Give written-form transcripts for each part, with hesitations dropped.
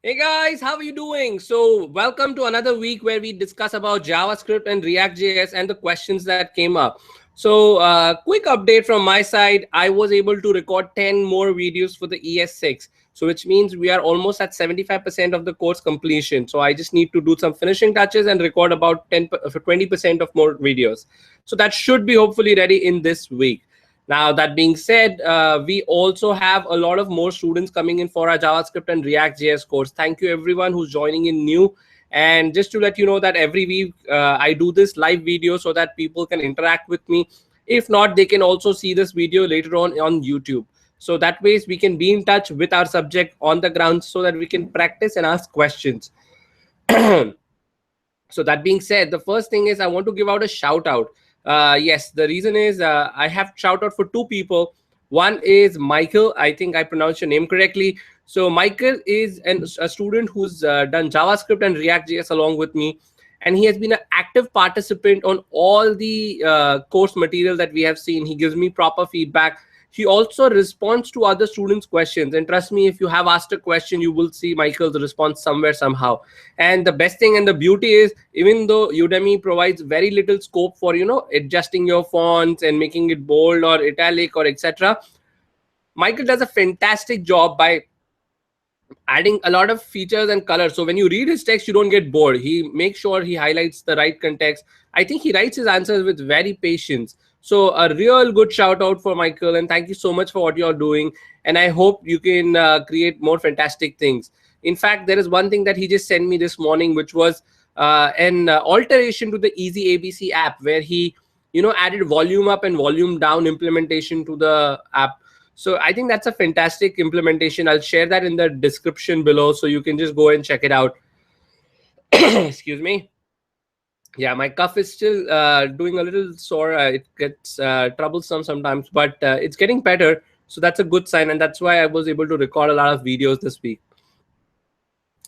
Hey guys, how are you doing? So, welcome to another week where we discuss about JavaScript and React JS and the questions that came up. So, quick update from my side. I was able to record 10 more videos for the ES6. So, which means we are almost at 75% of the course completion. So, I just need to do some finishing touches and record about 20% of more videos. So, that should be hopefully ready in this week. Now, that being said, we also have a lot of more students coming in for our JavaScript and React JS course. Thank you everyone who's joining in new. And just to let you know that every week I do this live video so that people can interact with me. If not, they can also see this video later on YouTube. So that way we can be in touch with our subject on the ground so that we can practice and ask questions. So that being said, the first thing is I want to give out a shout out. Yes, the reason is I have shout out for two people. One is Michael. I think I pronounced your name correctly. So Michael is a student who's done JavaScript and React JS along with me, and he has been an active participant on all the course material that we have seen. He gives me proper feedback. He also responds to other students' questions. And trust me, if you have asked a question, you will see Michael's response somewhere, somehow. And the best thing and the beauty is, even though Udemy provides very little scope for, adjusting your fonts and making it bold or italic or etc., Michael does a fantastic job by adding a lot of features and colors. So when you read his text, you don't get bored. He makes sure he highlights the right context. I think he writes his answers with very patience. So a real good shout out for Michael, and thank you so much for what you're doing. And I hope you can create more fantastic things. In fact, there is one thing that he just sent me this morning, which was an alteration to the Easy ABC app, where he, added volume up and volume down implementation to the app. So I think that's a fantastic implementation. I'll share that in the description below, so you can just go and check it out. Excuse me. Yeah, my cough is still doing a little sore. It gets troublesome sometimes, but it's getting better. So that's a good sign. And that's why I was able to record a lot of videos this week.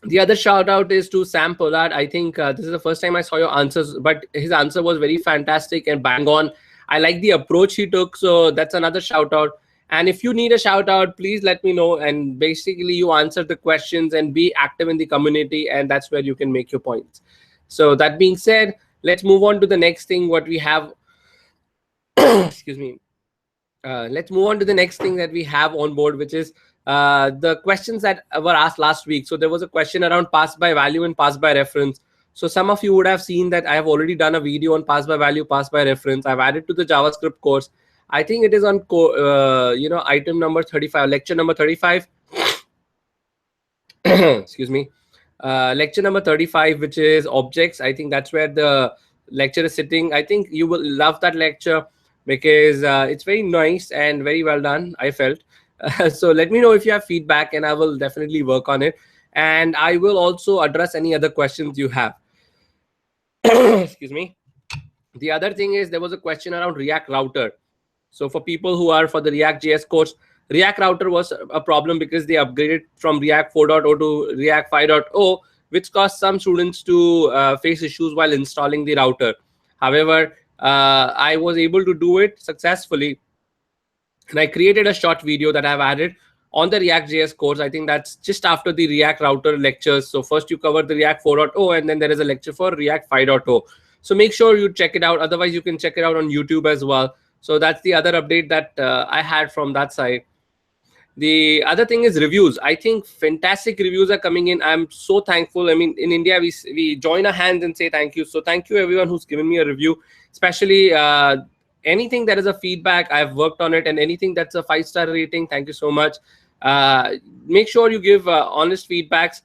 The other shout out is to Sam Pollard. I think this is the first time I saw your answers, but his answer was very fantastic and bang on. I like the approach he took. So that's another shout out. And if you need a shout out, please let me know. And basically, you answer the questions and be active in the community. And that's where you can make your points. So that being said, let's move on to the next thing. What we have, excuse me. Let's move on to the next thing that we have on board, which is the questions that were asked last week. So there was a question around pass by value and pass by reference. So some of you would have seen that I have already done a video on pass by value, pass by reference. I've added to the JavaScript course. I think it is on, item number 35, lecture number 35. Excuse me. Lecture number 35, which is objects. I think that's where the lecture is sitting. I think you will love that lecture because it's very nice and very well done, I felt. So let me know if you have feedback, and I will definitely work on it. And I will also address any other questions you have. Excuse me. The other thing is there was a question around React Router. So for people who are for the React JS course, React Router was a problem because they upgraded from React 4.0 to React 5.0, which caused some students to face issues while installing the router. However, I was able to do it successfully. And I created a short video that I've added on the React JS course. I think that's just after the React Router lectures. So first you cover the React 4.0, and then there is a lecture for React 5.0. So make sure you check it out. Otherwise, you can check it out on YouTube as well. So that's the other update that I had from that side. The other thing is reviews. I think fantastic reviews are coming in. I'm so thankful. I mean, in India, we join our hands and say thank you. So thank you everyone who's given me a review, especially anything that is a feedback. I've worked on it, and anything that's a 5-star rating. Thank you so much. Make sure you give honest feedbacks.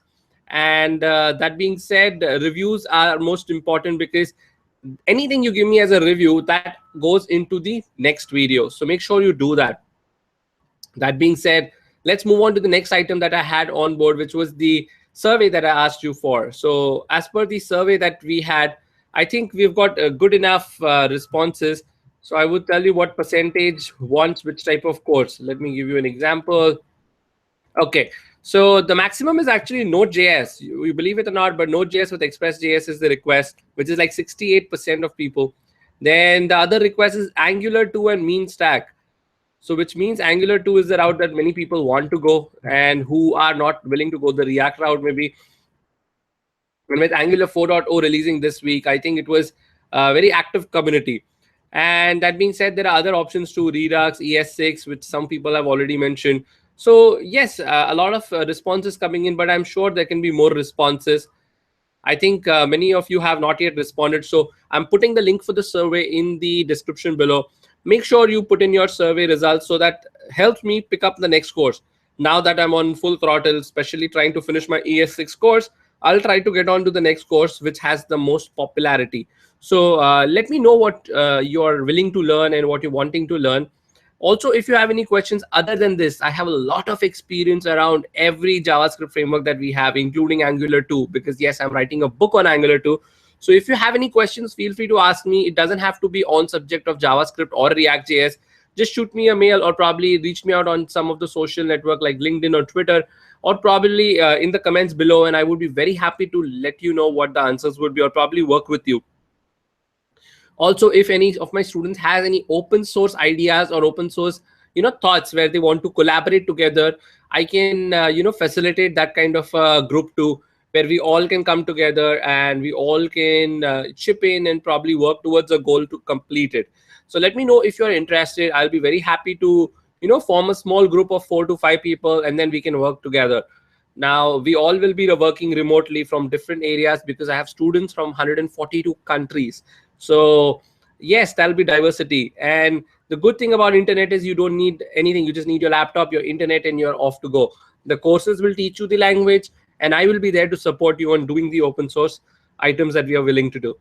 And that being said, reviews are most important because anything you give me as a review, that goes into the next video. So make sure you do that. That being said, let's move on to the next item that I had on board, which was the survey that I asked you for. So as per the survey that we had, I think we've got good enough responses. So I would tell you what percentage wants which type of course. Let me give you an example. Okay, so the maximum is actually Node.js. You believe it or not, but Node.js with Express.js is the request, which is like 68% of people. Then the other request is Angular 2 and Mean Stack. So which means Angular 2 is the route that many people want to go and who are not willing to go the React route maybe. And with Angular 4.0 releasing this week, I think it was a very active community. And that being said, there are other options too, Redux, ES6, which some people have already mentioned. So yes, a lot of responses coming in, but I'm sure there can be more responses. I think many of you have not yet responded. So I'm putting the link for the survey in the description below. Make sure you put in your survey results so that helps me pick up the next course. Now that I'm on full throttle, especially trying to finish my ES6 course, I'll try to get on to the next course, which has the most popularity. So let me know what you're willing to learn and what you're wanting to learn. Also, if you have any questions other than this, I have a lot of experience around every JavaScript framework that we have, including Angular 2, because yes, I'm writing a book on Angular 2. So if you have any questions, feel free to ask me. It doesn't have to be on subject of JavaScript or React JS. Just shoot me a mail or probably reach me out on some of the social network like LinkedIn or Twitter, or probably in the comments below. And I would be very happy to let you know what the answers would be or probably work with you. Also, if any of my students has any open source ideas or open source thoughts where they want to collaborate together, I can facilitate that kind of group too, where we all can come together and we all can chip in and probably work towards a goal to complete it. So let me know if you're interested. I'll be very happy to form a small group of 4 to 5 people, and then we can work together. Now we all will be working remotely from different areas because I have students from 142 countries. So yes, that'll be diversity. And the good thing about internet is you don't need anything. You just need your laptop, your internet, and you're off to go. The courses will teach you the language, and I will be there to support you on doing the open source items that we are willing to do.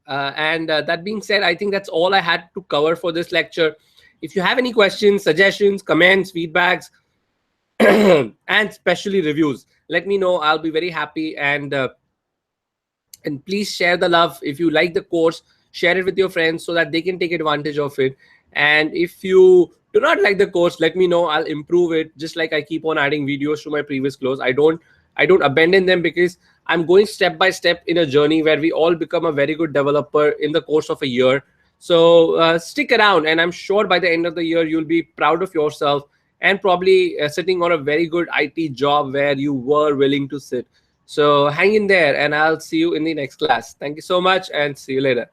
And that being said, I think that's all I had to cover for this lecture. If you have any questions, suggestions, comments, feedbacks, and especially reviews, let me know. I'll be very happy. And please share the love. If you like the course, share it with your friends so that they can take advantage of it. And if you do not like the course, let me know. I'll improve it, just like I keep on adding videos to my previous course. I don't abandon them because I'm going step by step in a journey where we all become a very good developer in the course of a year. So stick around, and I'm sure by the end of the year you'll be proud of yourself and probably sitting on a very good IT job where you were willing to sit. So hang in there, and I'll see you in the next class. Thank you so much, and see you later.